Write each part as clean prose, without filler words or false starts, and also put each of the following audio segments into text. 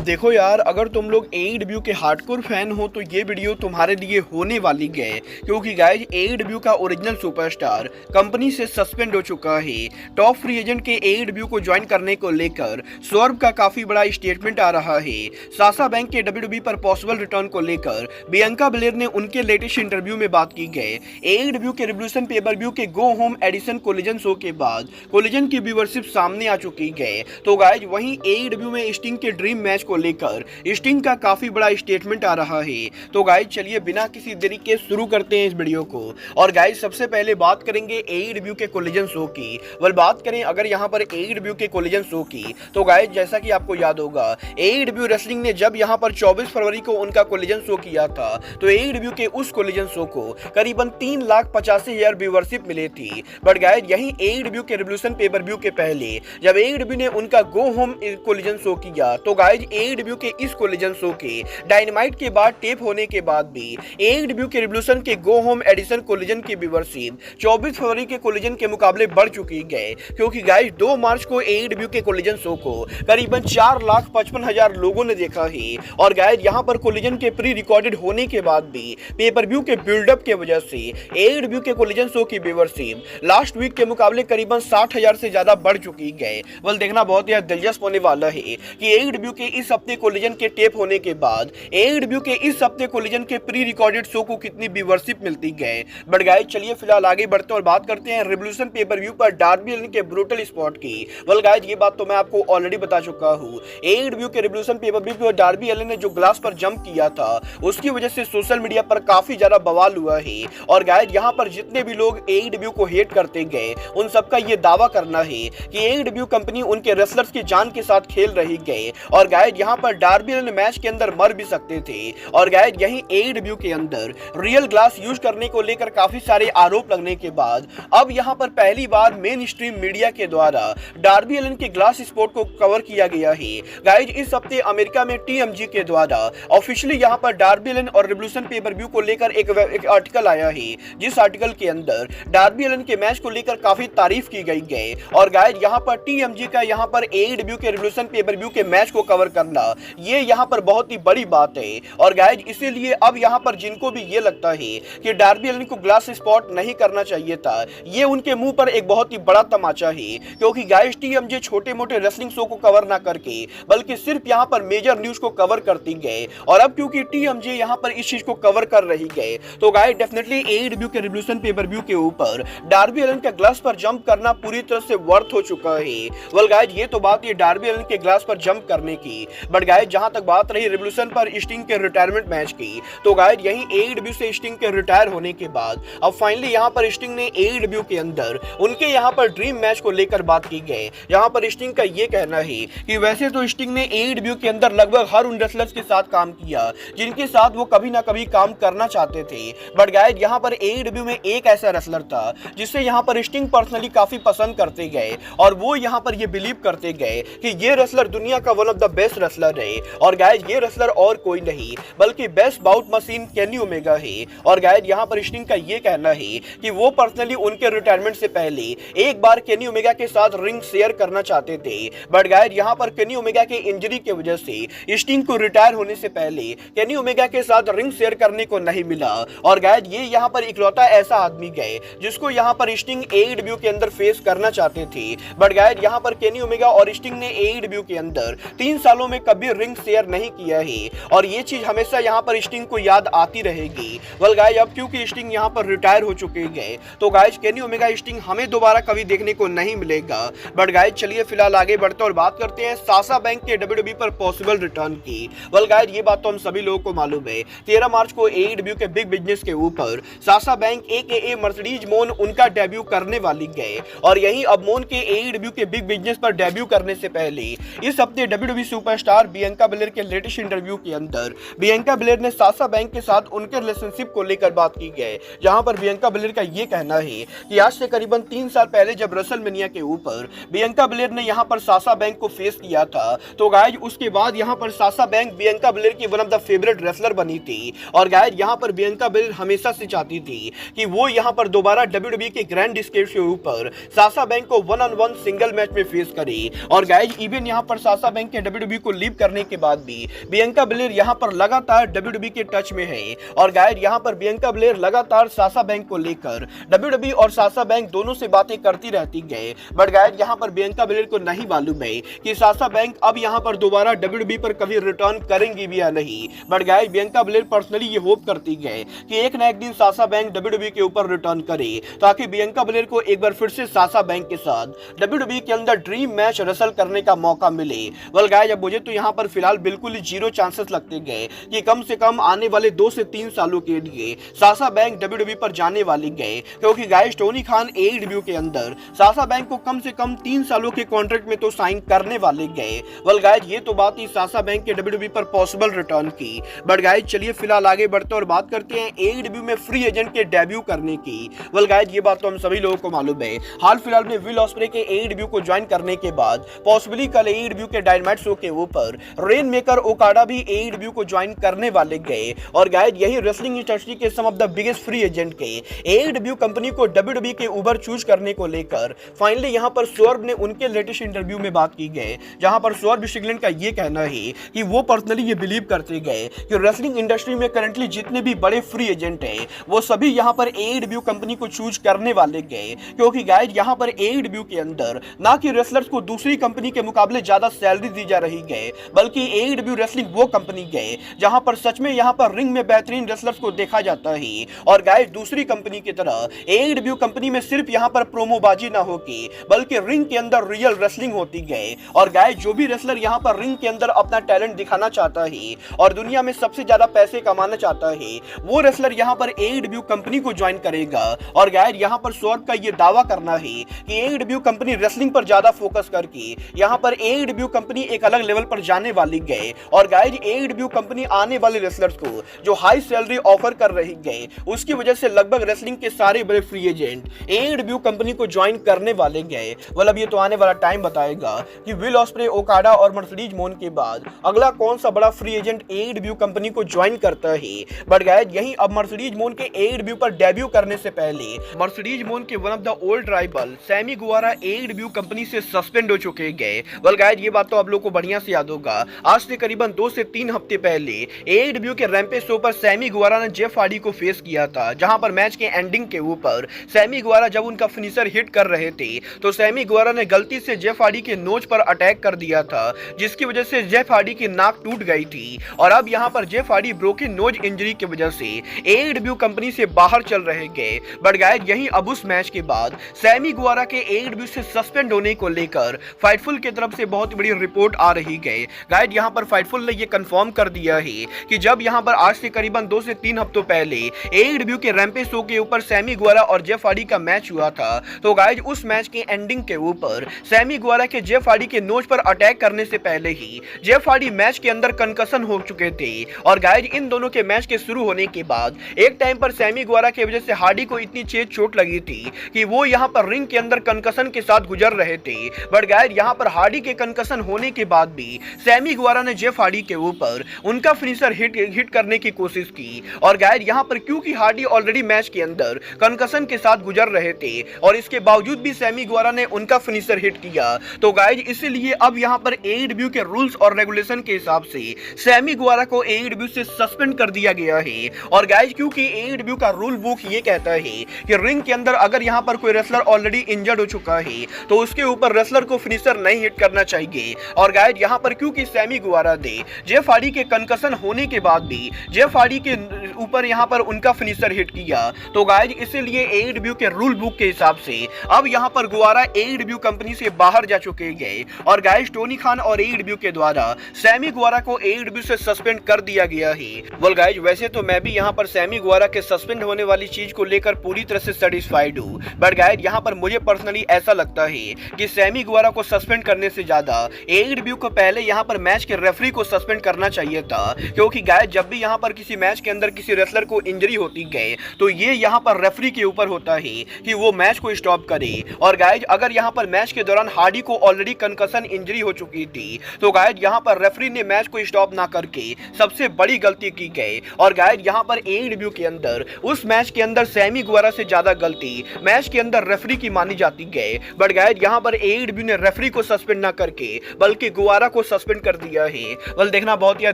अब देखो यार, अगर तुम लोग एईडब्ल्यू के हार्डकोर फैन हो तो ये वीडियो तुम्हारे लिए होने वाली है, क्योंकि गाइज एईडब्ल्यू का ओरिजिनल सुपरस्टार कंपनी से सस्पेंड हो चुका है। टॉप फ्री एजेंट के एईडब्ल्यू को ज्वाइन करने को लेकर सौरभ का काफी बड़ा स्टेटमेंट आ रहा है। सासा बैंक के डब्ल्यूडब्ल्यूई पर पॉसिबल रिटर्न को लेकर बियांका बेलेर ने उनके लेटेस्ट इंटरव्यू में बात की है। एईडब्ल्यू के रिवोल्यूशन पेपर-व्यू के go home edition Collision show के बाद कोलिजन की व्यूअरशिप सामने आ चुकी है। तो गाइज वहीं एईडब्ल्यू में स्टिंग के ड्रीम मैच को लेकर स्टिंग का काफी बड़ा स्टेटमेंट आ रहा है। तो गाइज चलिए बिना किसी देरी के शुरू करते हैं इस वीडियो को। और गाइज सबसे पहले बात करेंगे एईडब्ल्यू के कोलिजन शो की। बात करें अगर यहाँ पर एईडब्ल्यू के कोलिजन शो की, तो गाइज जैसा कि आपको याद होगा, एईडब्ल्यू रेसलिंग ने जब यहाँ पर 24 फरवरी को उनका कोलिजन शो किया था तो एईडब्ल्यू के उस कोलिजन शो को करीबन 3,85,000 व्यूअरशिप मिली थी। बट गाइज यही एईडब्ल्यू के रिवोल्यूशन पेपर-व्यू के पहले जब एईडब्ल्यू ने उनका गो होम कोलिजन शो किया तो गाइज एईडब्ल्यू के इस कोलिजन शो के डायनामाइट के बाद टेप होने के बाद भी एईडब्ल्यू के रिवोल्यूशन के गो होम एडिशन कोलिजन की व्यूअरशिप 24 फरवरी के कोलिजन के मुकाबले बढ़ चुकी है, क्योंकि गाइज 2 मार्च को एईडब्ल्यू के कोलिजन शो को करीबन 4,55,000 लोगों ने देखा है। और गाइज यहाँ पर कोलिजन के प्री रिकॉर्डेड होने के बाद भी पेपर व्यू के बिल्डअप के वजह से एईडब्ल्यू के कोलिजन शो की व्यूअरशिप लास्ट वीक के मुकाबले करीबन 60,000 से ज्यादा बढ़ चुकी है। देखना बहुत ही दिलचस्प होने वाला है कि एईडब्ल्यू के इस हफ्ते कोलिजन के टेप होने के बाद एईडब्ल्यू के इस हफ्ते कोलिजन के प्री रिकॉर्डेड शो को कितनी व्यूअरशिप मिलती है। बट गाइस चलिए फिलहाल आगे बढ़ते और बात करते हैं रिवोल्यूशन पेपर व्यू पर डार्बी अलिन के ब्रूटल स्पॉट की। गाइस ये बात तो मैं आपको ऑलरेडी बता चुका हूँ। एईडब्ल्यू के रिवोल्यूशन पेपर व्यू पर डार्बी अलिन ने जो ग्लास पर जंप किया था उसकी वजह से सोशल मीडिया पर काफी ज्यादा बवाल हुआ है। और गाइस यहाँ पर जितने भी लोग एईडब्ल्यू को हेट करते गए उन सबका ये दावा करना है कि एईडब्ल्यू कंपनी उनके रेसलर्स की जान के साथ खेल रही है। और गाइस यहाँ पर डार्बी अलिन मैच के अंदर मर भी सकते थे। और गाइस यही एईडब्ल्यू के अंदर रियल ग्लास यूज करने को लेकर काफी सारे आरोप लगने के बाद अब यहाँ पर पहली बार मेन स्ट्रीम मीडिया के द्वारा डार्बी अलिन के ग्लास स्पोर्ट को कवर किया गया है। गाइस इस हफ्ते अमेरिका में टीएमजी के द्वारा ऑफिशियली यहाँ पर डार्बी अलिन और रिवोल्यूशन पेपर व्यू को लेकर एक आर्टिकल आया है, जिस आर्टिकल के अंदर डार्बी अलिन के मैच को लेकर काफी तारीफ की गई है। और गाइस यहाँ पर टीएमजी का यहाँ पर एईडब्ल्यू के रिवोल्यूशन पेपर व्यू के मैच को कवर करना ये यहाँ पर बहुत ही बड़ी बात है। और गाइस इसीलिए अब यहाँ पर जिनको भी ये लगता है कि डार्बी अलिन को ग्लास स्पॉट नहीं करना चाहिए था, ये उनके मुंह पर एक बहुत ही बड़ा तमाचा है। क्योंकि गाइस टीएमजे छोटे मोटे रेसलिंग शो को कवर ना करके बल्कि सिर्फ यहाँ पर मेजर न्यूज को कवर करती गए। और अब क्योंकि टीएमजे यहाँ पर इस चीज को कवर कर रही है तो गाइस डेफिनेटली एईडब्ल्यू के रिवोल्यूशन पेपर व्यू के ऊपर डार्बी अलिन का ग्लास पर जंप करना पूरी तरह से वर्थ हो चुका है। गाइस ये तो बात ये डार्बी अलिन के ग्लास पर जंप करने की। बट गाइस जहां तक बात रही रिवोल्यूशन पर स्टिंग के रिटायरमेंट मैच की, तो गाइस यही एईडब्ल्यू से स्टिंग के रिटायर होने के बाद अब फाइनली यहां पर स्टिंग ने एईडब्ल्यू के अंदर उनके यहां पर ड्रीम मैच को लेकर बात की गई। यहां पर स्टिंग का ये कहना है कि वैसे तो स्टिंग ने एईडब्ल्यू के अंदर लगभग हर उन रेसलर्स के साथ काम किया जिनके साथ वो कभी ना कभी काम करना चाहते थे। बट गाइस यहां पर एईडब्ल्यू में एक ऐसा रेसलर था जिसे यहां पर स्टिंग पर्सनली काफी पसंद करते गए और वो यहां पर ये बिलीव करते गए कि ये रेसलर दुनिया का one of the best wrestler है। और गाइस ये रेसलर और कोई नहीं बल्कि best bout machine Kenny Omega है। और गाइस यहां पर स्टिंग का ये कहना है कि वो पर्सनली उनके रिटायरमेंट से पहले एक बार केनी ओमेगा के साथ रिंग शेयर करना चाहते थे। बट गाइस यहां पर केनी ओमेगा के इंजरी की वजह से स्टिंग को रिटायर होने से पहले केनी ओमेगा के साथ रिंग शेयर करने को नहीं मिला। और गाइस ये यहां पर इकलौता ऐसा आदमी गए जिसको यहां पर स्टिंग एईडब्ल्यू के अंदर फेस करना चाहते थे। बट गाइस यहां पर केनी ओमेगा और स्टिंग ने एईडब्ल्यू के अंदर 3 सालों में कभी रिंग शेयर नहीं किया है और ये चीज हमेशा यहां पर स्टिंग को याद आती रहेगी। गाइस अब क्योंकि स्टिंग यहां पर रिटायर हो चुके हैं तो गाइस केनी ओमेगा स्टिंग हमें दोबारा कभी देखने को नहीं मिलेगा। बट गाइस चलिए फिलहाल आगे बढ़ते और बात करते हैं सासा बैंक के डब्ल्यूडब्ल्यूई पर पॉसिबल रिटर्न की। गाइस ये बात तो हम सभी लोगों को मालूम है, 13 मार्च को एईडब्ल्यू के बिग बिजनेस के ऊपर सासा बैंक एकेए मर्सिडीज मोन उनका डेब्यू करने वाली है। और यही अब मोन के एईडब्ल्यू के बिग बिजनेस पर डेब्यू करने से पहले इस हफ्ते डब्ल्यूडब्ल्यूई सुपरस्टार बियांका बेलेर के लेटेस्ट इंटरव्यू के अंदर बियांका बेलेर ने सासा बैंक के साथ उनके रिलेशनशिप को लेकर बात की है। जहां पर बियांका बेलेर का ये कहना है कि आज से करीबन 3 साल पहले जब रेसलमेनिया के ऊपर बियांका बेलेर ने यहां पर सासा बैंक को फेस किया था तो गाइस उसके बाद यहां पर सासा बैंक बियांका बेलेर की one of the favourite wrestler बनी थी। और गाइस यहां पर बियांका बेलेर हमेशा से चाहती थी कि वो यहां पर दोबारा डब्ल्यूडब्ल्यूई के ग्रैंड स्टेज के ऊपर सासा बैंक को 1-on-1 सिंगल मैच में फेस करे। और गाइस इवन यहां पर सासा बैंक के डब्ल्यूडब्ल्यूई को को लीव करने के बाद भी बियंका बेलेयर यहाँ पर लगातार WWE के टच में है। और गाइस यहाँ पर बियंका बेलेयर लगातार साशा बैंक को लेकर WWE और साशा बैंक दोनों से बातें करती रहती गए। बट गाइस यहाँ पर बियंका बेलेयर को नहीं मालूम है कि साशा बैंक अब यहाँ पर दोबारा WWE पर कभी रिटर्न करेंगी भी या नहीं। But guys Bianca Belair personally ये होप करती गए कि एक ना एक दिन साशा बैंक WWE के ऊपर रिटर्न करे, ताकि बियंका बेलेयर को एक बार फिर से साशा बैंक के साथ WWE के अंदर ड्रीम मैच रेसल करने का मौका मिले। वेल गाइस अब मुझे तो यहाँ पर फिलहाल बिल्कुल ही जीरो चांसेस लगते गए कि कम से कम आने वाले 2 से 3 सालों के लिए साशा बैंक WWE पर जाने वाली गए, क्योंकि गाइस टोनी खान AEW के अंदर साशा बैंक को कम से कम 3 सालों के कॉन्ट्रैक्ट में तो साइन करने वाले गए। वेल गाइस ये तो बात ही साशा बैंक के WWE पर पॉसिबल रिटर्न की। बट गाइस चलिए फिलहाल आगे बढ़ते और बात करते हैं AEW में फ्री एजेंट के डेब्यू करने की। वेल गाइस ये बात तो हम सभी लोगों को मालूम है, हाल फिलहाल में विल ऑस्प्रे के AEW को ज्वाइन करने के बाद पॉसिबली कल AEW के डायनामाइट शो के ऊपर रेन मेकर ओकाडा भी AEW को ज्वाइन करने वाले गए। और गाइस यही रेसलिंग इंडस्ट्री के some of the biggest free agent के AEW कंपनी को WWE के ऊपर चूज करने को लेकर फाइनली यहां पर स्वर्व ने उनके लेटेस्ट इंटरव्यू में बात की गई, जहां पर स्वर्व शिगलैंड का ये कहना है कि वो पर्सनली ये बिलीव करते गए कि रेसलिंग इंडस्ट्री में करंटली जितने भी बड़े फ्री एजेंट हैं वो सभी यहां पर AEW कंपनी को चूज करने वाले गए, क्योंकि गाइस यहां पर AEW के अंदर ना कि रेसलर्स को दूसरी कंपनी के मुकाबले ज्यादा सैलरी दी जा रही गए, बल्कि AEW रेसलिंग वो कंपनी गए जहां पर सच में यहां पर रिंग में बेहतरीन रेसलर्स को देखा जाता है। और गाइस दूसरी कंपनी की तरह AEW कंपनी में सिर्फ यहां पर प्रोमोबाजी ना होगी, बल्कि रिंग के अंदर रियल रेसलिंग होती गए। और गाइस जो भी रेसलर यहां पर रिंग के अंदर अपना टैलेंट दिखाना चाहता है और दुनिया में सबसे ज्यादा पैसे कमाना चाहता है, वो रेसलर यहां पर AEW कंपनी को ज्वाइन करेगा। और गाइस यहां पर स्वर्व का ये दावा करना है कि AEW कंपनी रेसलिंग पर ज्यादा फोकस करके यहां पर AEW कंपनी एक अलग लेवल पर जाने वाली गए। और गाइस AEW कंपनी आने वाले रेसलर्स को जो हाई सैलरी ऑफर कर रही गए, उसकी वजह से लगभग रेसलिंग के सारे बड़े फ्री एजेंट AEW कंपनी को ज्वाइन करने वाले गए। मतलब ये तो आने वाला टाइम बताएगा कि विल ऑस्प्रे, ओकाडा और मर्सिडीज मोन के बाद अगला कौन सा बड़ा फ्री एजेंट AEW कंपनी को ज्वाइन करता है। बट गाइस यही अब मर्सिडीज मोन के AEW पर डेब्यू करने से पहले मर्सिडीज मोन के one of the old rival Sammy Guevara AEW company से सस्पेंड हो चुके गए। वेल गाइस ये बात तो आप लोगों को बढ़िया से याद होगा, आज से करीबन 2 से 3 हफ्ते पहले AEW के रैंपेज शो पर सैमी गुवारा ने जेफ हार्डी को फेस किया था, जहां पर मैच के एंडिंग के ऊपर सैमी गुवारा जब उनका फिनिशर हिट कर रहे थे तो सैमी गुवारा ने गलती से जेफ हार्डी के नोज पर अटैक कर दिया था, जिसकी वजह से जेफ हार्डी की नाक टूट गई थी। और अब यहां पर Jeff Hardy broken nose injury की वजह से AEW कंपनी से बाहर चल रहे गए। बट गाइस यही अब उस मैच के बाद सैमी गुवारा के AEW से सस्पेंड होने को लेकर फाइटफुल की तरफ से बहुत बड़ी रिपोर्ट आ रही गई। गाइस यहां पर फाइटफुल ने यह कंफर्म कर दिया है कि जब यहां पर आज से करीबन 2 से 3 हफ्तों पहले AEW के रैंपेज शो के ऊपर सैमी गुवारा और जेफ हार्डी का मैच हुआ था, तो गाइस उस मैच के एंडिंग के ऊपर सैमी गुवारा के जेफ हार्डी के नोज पर अटैक करने से पहले ही जेफ हार्डी मैच के अंदर कंकशन हो चुके थे। और गाइस इन दोनों के मैच के शुरू होने के बाद एक टाइम पर सैमी गुवारा की वजह से हार्डी को इतनी तेज चोट लगी थी कि वो यहां पर रिंग के अंदर कंकशन के साथ गुजर रहे थे। बट गाइस यहां पर हार्डी के कंकशन होने के बाद भी सैमी गुवारा ने जेफ हार्डी के ऊपर उनका फिनिशर हिट करने की कोशिश की। और गाइस यहां पर क्योंकि हार्डी ऑलरेडी मैच के अंदर कंकशन के साथ गुजर रहे थे और इसके बावजूद भी सैमी गुवारा ने उनका फिनिशर हिट किया, तो गाइस इसीलिए अब यहां पर AEW के रूल्स और रेगुलेशन के हिसाब से सैमी गुवारा को AEW से सस्पेंड कर दिया गया है। और गाइस क्योंकि AEW का रूल बुक ये कहता है कि रिंग के अंदर अगर यहां पर कोई रेसलर ऑलरेडी इंजर्ड हो चुका है तो उसके ऊपर रेसलर को फिनिशर नहीं हिट करना चाहिए। और गाइस यहां पर क्योंकि सैमी गुवारा ने जेफ हार्डी के कंकशन होने के बाद भी जेफ हार्डी के ऊपर यहां पर उनका फिनिशर हिट किया, तो गाइस इसीलिए AEW के रूल बुक के हिसाब से अब यहां पर गुवारा AEW कंपनी से बाहर जा चुके गए। और गाइस टोनी खान और AEW के द्वारा सैमी गुवारा को AEW से सस्पेंड कर दिया गया है। वेल गाइस वैसे तो मैं भी यहां पर सैमी गुवारा के सस्पेंड होने वाली चीज को लेकर पूरी तरह से सेटिस्फाइड हूं, बट गाइस यहां पर मुझे पर्सनली ऐसा लगता है कि सैमी गुवारा को सस्पेंड करने से ज्यादा AEW को पहले यहां पर मैच के रेफरी को सस्पेंड करना चाहिए था, क्योंकि गाइस जब भी यहां पर किसी मैच के अंदर किसी रेसलर को इंजरी होती गए तो ये यहां पर रेफरी के ऊपर होता है कि वो मैच को स्टॉप करे। और गाइस अगर यहां पर मैच के दौरान हार्डी को ऑलरेडी कंकशन इंजरी हो चुकी थी तो गाइस यहां पर रेफरी ने मैच को स्टॉप ना करके सबसे बड़ी गलती की गई। और गाइस यहां पर AEW के अंदर उस मैच के अंदर सैमी गुवारा से ज्यादा गलती मैच के अंदर रेफरी की मानी जाती गई। बट गाइस यहां पर AEW ने रेफरी को सस्पेंड ना करके बल्कि गुवारा को सस्पेंड कर दिया है। वेल देखना बहुत ही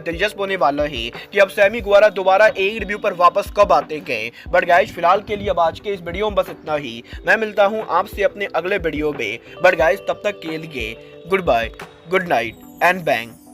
दिलचस्प होने वाला है कि अब सैमी गुवारा दोबारा AEW पर वापस कब आते गए। बट गाइज फिलहाल के लिए अब आज के इस वीडियो में बस इतना ही। मैं मिलता हूं आपसे अपने अगले वीडियो में। बट गाइज तब तक के लिए goodbye, good night and bang.